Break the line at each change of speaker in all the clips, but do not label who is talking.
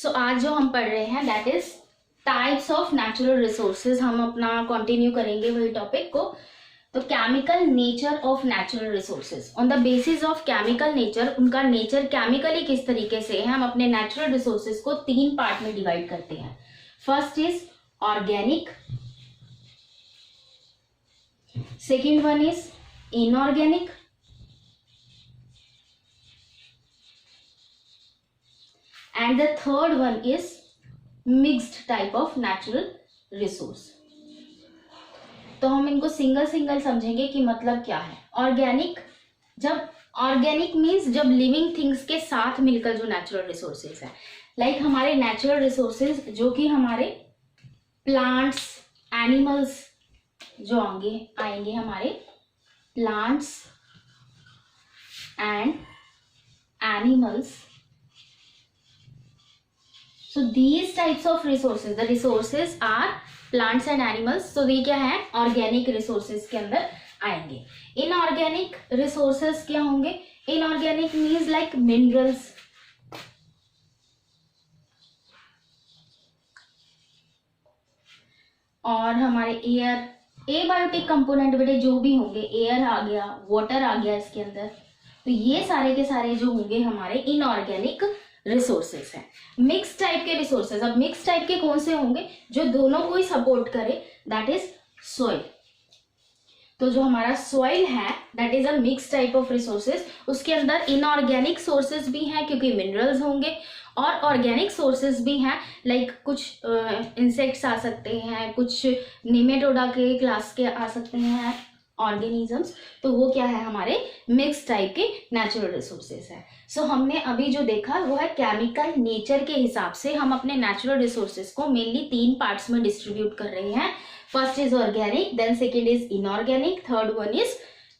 सो आज जो हम पढ़ रहे हैं that is types of natural resources. हम अपना कंटिन्यू करेंगे वही टॉपिक को। तो chemical nature of natural resources, on the basis of chemical nature, उनका नेचर केमिकली किस तरीके से है, हम अपने नेचुरल रिसोर्सेज को 3 पार्ट में डिवाइड करते हैं। First is organic, second one is inorganic, and the third one is mixed type of natural resource। तो हम इनको सिंगल सिंगल समझेंगे कि मतलब क्या है। ऑर्गेनिक, जब ऑर्गेनिक मीन्स जब लिविंग थिंग्स के साथ मिलकर जो नेचुरल रिसोर्सेज है, लाइक हमारे नेचुरल रिसोर्सेज जो कि हमारे प्लांट्स, एनिमल्स जो आएंगे हमारे plants and animals. So these types of resources, the resources are plants and animals. So ये क्या है, organic resources के अंदर आएंगे। Inorganic resources क्या होंगे? Inorganic means like minerals, और हमारे एयर, एबायोटिक कंपोनेंट बेटे जो भी होंगे, एयर आ गया, वाटर आ गया इसके अंदर, तो ये सारे के सारे जो होंगे हमारे इनऑर्गेनिक रिसोर्सेस हैं। मिक्स टाइप के रिसोर्सेस, अब मिक्स टाइप के कौन से होंगे, जो दोनों को ही सपोर्ट करे, दैट इज सॉइल। तो जो हमारा सॉइल है that is a mix type of resources. उसके अंदर इनऑर्गेनिक सोर्सेज भी हैं क्योंकि मिनरल्स होंगे, और ऑर्गेनिक सोर्सेज भी हैं, लाइक कुछ इंसेक्ट्स आ सकते हैं, कुछ निमेटोडा के क्लास के आ सकते हैं ऑर्गेनिजम्स। तो वो क्या है, हमारे मिक्स टाइप के नेचुरल रिसोर्सेज है। सो हमने अभी जो देखा वो है केमिकल नेचर के हिसाब से हम अपने नेचुरल रिसोर्सेज को मेनली 3 पार्ट्स में डिस्ट्रीब्यूट कर रहे हैं। First is organic, then second is inorganic, third one is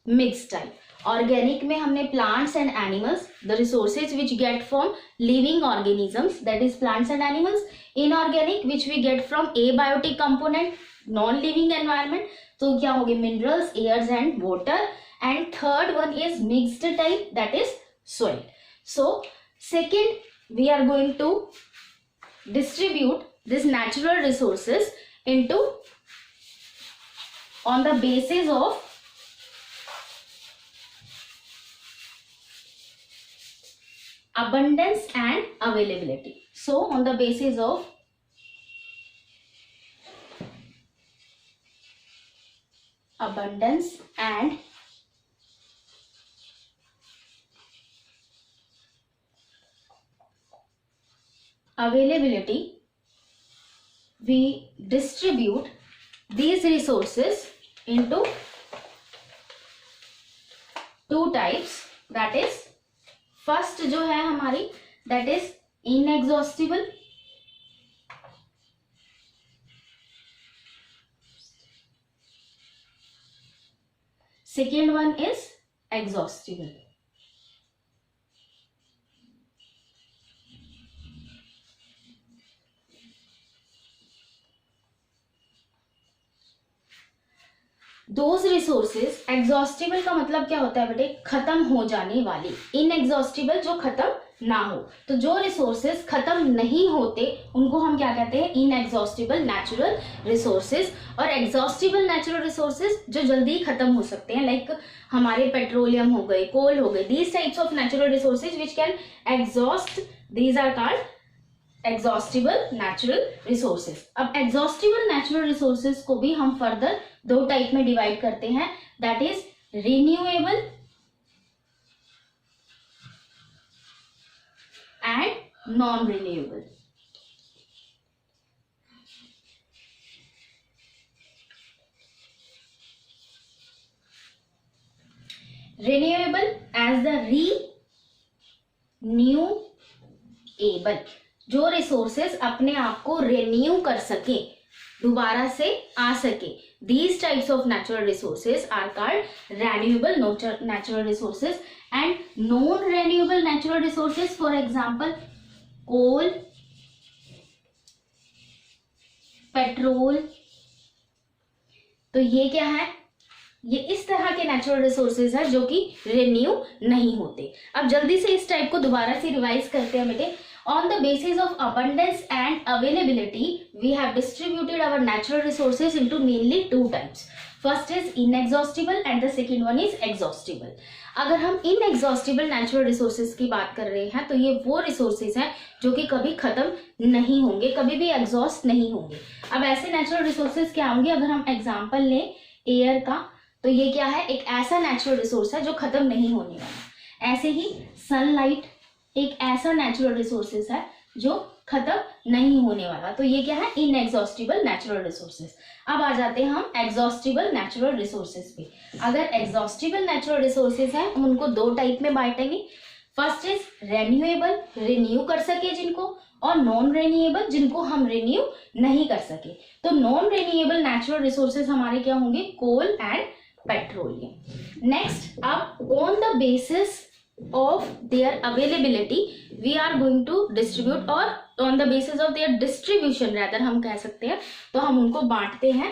mix type. Organic में हमने plants and animals, the resources which get from living organisms that is plants and animals. Inorganic which we get from abiotic component, non living environment, तो क्या होंगे minerals, airs and water. And third one is mixed type that is soil. So second, we are going to distribute these natural resources into on the basis of abundance and availability. So on the basis of abundance and availability, we distribute these resources into 2 types, that is first जो है हमारी that is inexhaustible, second one is exhaustible। Those resources, exhaustible का मतलब क्या होता है बेटे, खत्म हो जाने वाली। इनएग्जॉस्टिबल जो खत्म ना हो। तो जो रिसोर्सेज खत्म नहीं होते उनको हम क्या कहते हैं, इनएग्जॉस्टिबल नेचुरल रिसोर्सेज। और एग्जॉस्टिबल नेचुरल रिसोर्सेज जो जल्दी खत्म हो सकते हैं, लाइक हमारे पेट्रोलियम हो गए, कोल हो गए, these types of natural resources which can exhaust, these are called exhaustible natural resources. अब एग्जॉस्टिबल नेचुरल रिसोर्सेज को भी हम फर्दर 2 टाइप में डिवाइड करते हैं, that is renewable and non renewable. Renewable as the renewable, जो रिसोर्सेज अपने आप को रिन्यू कर सके, दोबारा से आ सके। These types of natural resources are called renewable natural resources and non-renewable natural resources, for example coal, petrol। तो ये क्या है, ये इस तरह के नेचुरल रिसोर्सेज है जो कि रिन्यू नहीं होते। अब जल्दी से इस टाइप को दोबारा से रिवाइज करते हैं बेटे। On the basis of abundance and availability, we have distributed our natural resources into mainly two types. First is inexhaustible and the second one is exhaustible. अगर हम inexhaustible natural resources की बात कर रहे हैं तो ये वो resources हैं जो कि कभी खत्म नहीं होंगे, कभी भी exhaust नहीं होंगे. अब ऐसे natural resources क्या होंगे? अगर हम example लें एयर का, तो ये क्या है? एक ऐसा नेचुरल रिसोर्स है जो खत्म नहीं होने वाला. ऐसे ही सनलाइट एक ऐसा नेचुरल रिसोर्सेस है जो खत्म नहीं होने वाला. तो ये क्या है? Inexhaustible natural resources. अब आ जाते हैं हम एग्जॉस्टिबल नेचुरल रिसोर्सेस पे. अगर एग्जॉस्टिबल नेचुरल रिसोर्सेस हैं हम उनको दो टाइप में बांटेंगे. फर्स्ट इज रेन्यूएबल, रिन्यू कर सके जिनको, और नॉन रेन्यूएबल, जिनको हम रिन्यू नहीं कर सके. तो नॉन रेन्यूएबल नेचुरल रिसोर्सेज हमारे क्या होंगे? Coal and petroleum. नेक्स्ट, अब on the basis of their availability we are going to distribute, और on the basis of their distribution rather हम कह सकते हैं, तो हम उनको बांटते हैं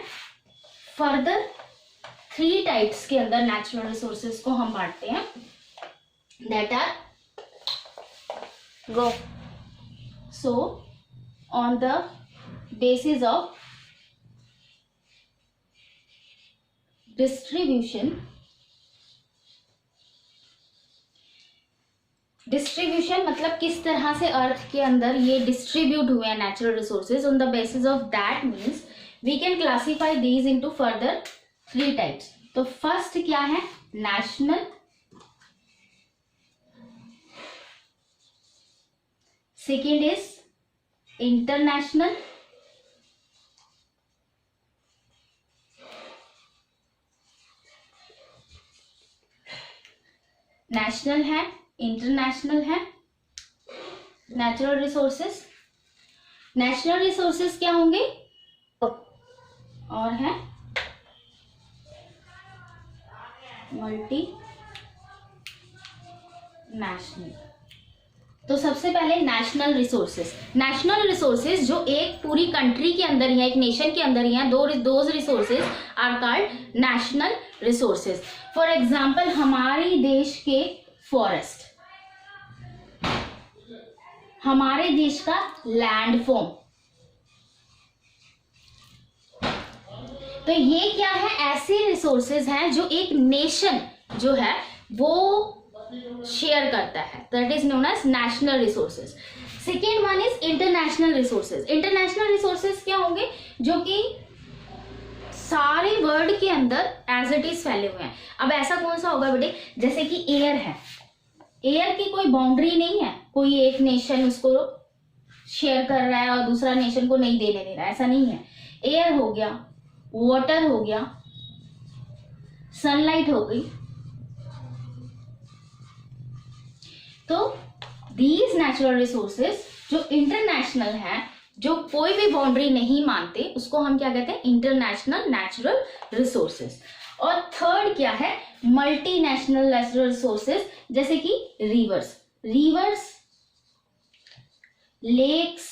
फर्दर थ्री टाइप्स के अंदर. नेचुरल रिसोर्सेज को हम बांटते हैं, that are go. So, on the basis of distribution मतलब किस तरह से अर्थ के अंदर ये डिस्ट्रीब्यूट हुए हैं natural resources. On the basis of that means we can classify these into further three types. तो फर्स्ट क्या है? National, second is international, national है, इंटरनेशनल है नेचुरल रिसोर्सेस. नेशनल रिसोर्सेस क्या होंगे? और है मल्टी नेशनल. तो सबसे पहले नेशनल रिसोर्सेज. नेशनल रिसोर्सेज जो एक पूरी कंट्री के अंदर ही है, एक नेशन के अंदर ही है, those resources are called national resources. For example हमारे देश के फॉरेस्ट, हमारे देश का लैंडफॉर्म, तो ये क्या है? ऐसे रिसोर्सेज हैं जो एक नेशन जो है वो शेयर करता है, that is known as national resources. Second one is international resources. International resources क्या होंगे? जो कि सारे वर्ल्ड के अंदर एज इट इज फैले हुए हैं. अब ऐसा कौन सा होगा बेटे? जैसे कि एयर है, एयर की कोई बाउंड्री नहीं है, कोई एक नेशन उसको शेयर कर रहा है और दूसरा नेशन को नहीं देने दे रहा है, ऐसा नहीं है. एयर हो गया, वाटर हो गया, सनलाइट हो गई. तो दीज नेचुरल रिसोर्सेज जो इंटरनेशनल है, जो कोई भी बाउंड्री नहीं मानते, उसको हम क्या कहते हैं? International natural resources. और थर्ड क्या है? मल्टी नेशनल नेचुरल रिसोर्सेज, जैसे कि rivers, lakes,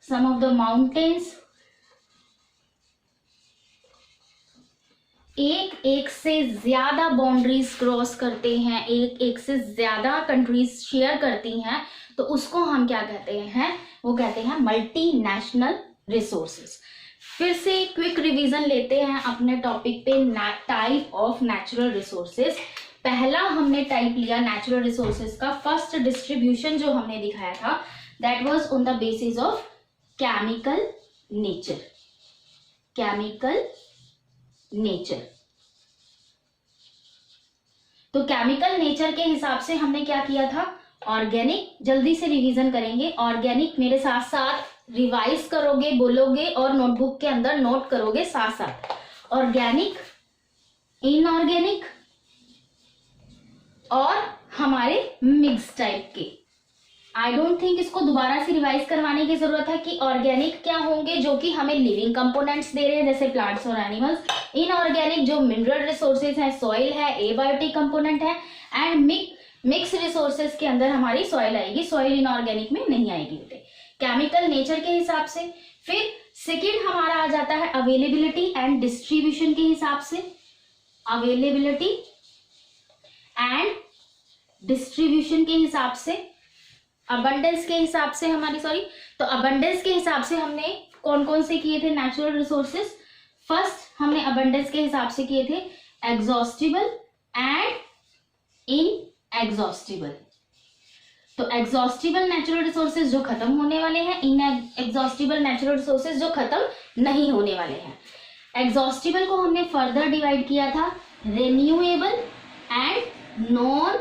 some of the mountains. एक से ज्यादा बाउंड्रीज क्रॉस करते हैं, एक से ज्यादा कंट्रीज शेयर करती हैं, तो उसको हम क्या कहते हैं? वो कहते हैं मल्टी नेशनल रिसोर्सेज. फिर से क्विक रिवीजन लेते हैं अपने टॉपिक पे, टाइप ऑफ नेचुरल रिसोर्सेज. पहला हमने टाइप लिया नेचुरल रिसोर्सेज का, फर्स्ट डिस्ट्रीब्यूशन जो हमने दिखाया था, that was on the basis of chemical nature. तो केमिकल नेचर के हिसाब से हमने क्या किया था? ऑर्गेनिक. जल्दी से रिवीजन करेंगे. ऑर्गेनिक मेरे साथ साथ रिवाइज करोगे, बोलोगे और नोटबुक के अंदर नोट करोगे साथ साथ. ऑर्गेनिक, इनऑर्गेनिक और हमारे मिक्स टाइप के. आई डोंट थिंक इसको दोबारा से रिवाइज करवाने की जरूरत है कि ऑर्गेनिक क्या होंगे, जो कि हमें लिविंग कंपोनेंट्स दे रहे हैं जैसे प्लांट्स और एनिमल्स. इनऑर्गेनिक जो मिनरल रिसोर्सेज है, सॉइल है, एबायोटिक कंपोनेंट है. एंड मिक्स रिसोर्सेज के अंदर हमारी सॉइल आएगी, सॉइल इनऑर्गेनिक में नहीं आएगी बेटे. केमिकल नेचर के हिसाब से. फिर सेकेंड हमारा आ जाता है अवेलेबिलिटी एंड डिस्ट्रीब्यूशन के हिसाब से. अवेलेबिलिटी एंड डिस्ट्रीब्यूशन के हिसाब से अबंडेंस के हिसाब से तो अबंडेंस के हिसाब से हमने कौन कौन से किए थे नेचुरल रिसोर्सेज। फर्स्ट हमने अबंडेंस के हिसाब से किए थे एग्जॉस्टिबल एंड इनएग्जॉस्टिबल। तो एग्जॉस्टिबल नेचुरल रिसोर्सेज जो खत्म होने वाले हैं, इनएग्जॉस्टिबल नेचुरल रिसोर्सेज जो खत्म नहीं होने वाले हैं। एग्जॉस्टिबल को हमने फर्दर डिवाइड किया था renewable and non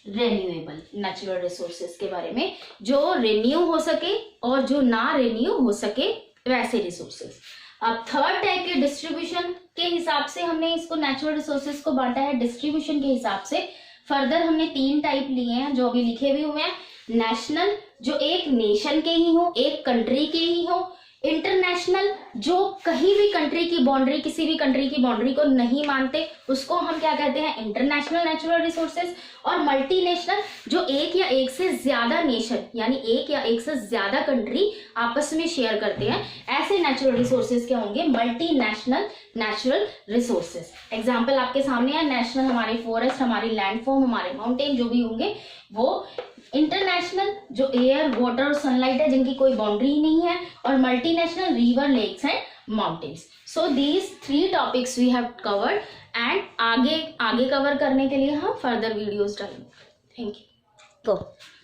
renewable natural resources के बारे में, जो रिन्यू हो सके और जो ना रिन्यू हो सके वैसे रिसोर्सेज। अब थर्ड टाइप के डिस्ट्रीब्यूशन के हिसाब से हमने इसको नेचुरल रिसोर्सेज को बांटा है डिस्ट्रीब्यूशन के हिसाब से। फर्दर हमने 3 टाइप लिए हैं जो अभी लिखे भी हुए हैं। नेशनल जो एक नेशन के ही हो, एक कंट्री के ही हो। इंटरनेशनल जो कहीं भी कंट्री की बाउंड्री, किसी भी कंट्री की बाउंड्री को नहीं मानते, उसको हम क्या कहते हैं इंटरनेशनल नेचुरल रिसोर्सेज। और मल्टीनेशनल जो एक या एक से ज्यादा नेशन यानी एक या एक से ज्यादा कंट्री आपस में शेयर करते हैं, ऐसे नेचुरल रिसोर्सेज क्या होंगे मल्टीनेशनल नेचुरल रिसोर्सेज। एग्जाम्पल आपके सामने है, नेशनल हमारे फॉरेस्ट, हमारी लैंडफॉर्म, हमारे माउंटेन जो भी होंगे वो। इंटरनेशनल जो एयर, वाटर और सनलाइट है जिनकी कोई बाउंड्री ही नहीं है। और multinational river, lakes and mountains. So these 3 topics we have covered and आगे कवर करने के लिए हम फर्दर वीडियोस डालेंगे। Thank you.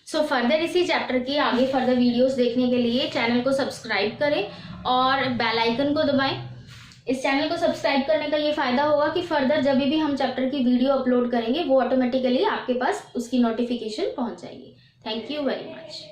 सो फर्दर इसी चैप्टर के आगे फर्दर वीडियोस देखने के लिए चैनल को सब्सक्राइब करें और बेल आइकन को दबाएं। इस चैनल को सब्सक्राइब करने का ये फायदा होगा कि फर्दर जब भी हम चैप्टर की वीडियो अपलोड करेंगे वो ऑटोमेटिकली आपके पास उसकी नोटिफिकेशन पहुंच जाएगी। Thank you very much.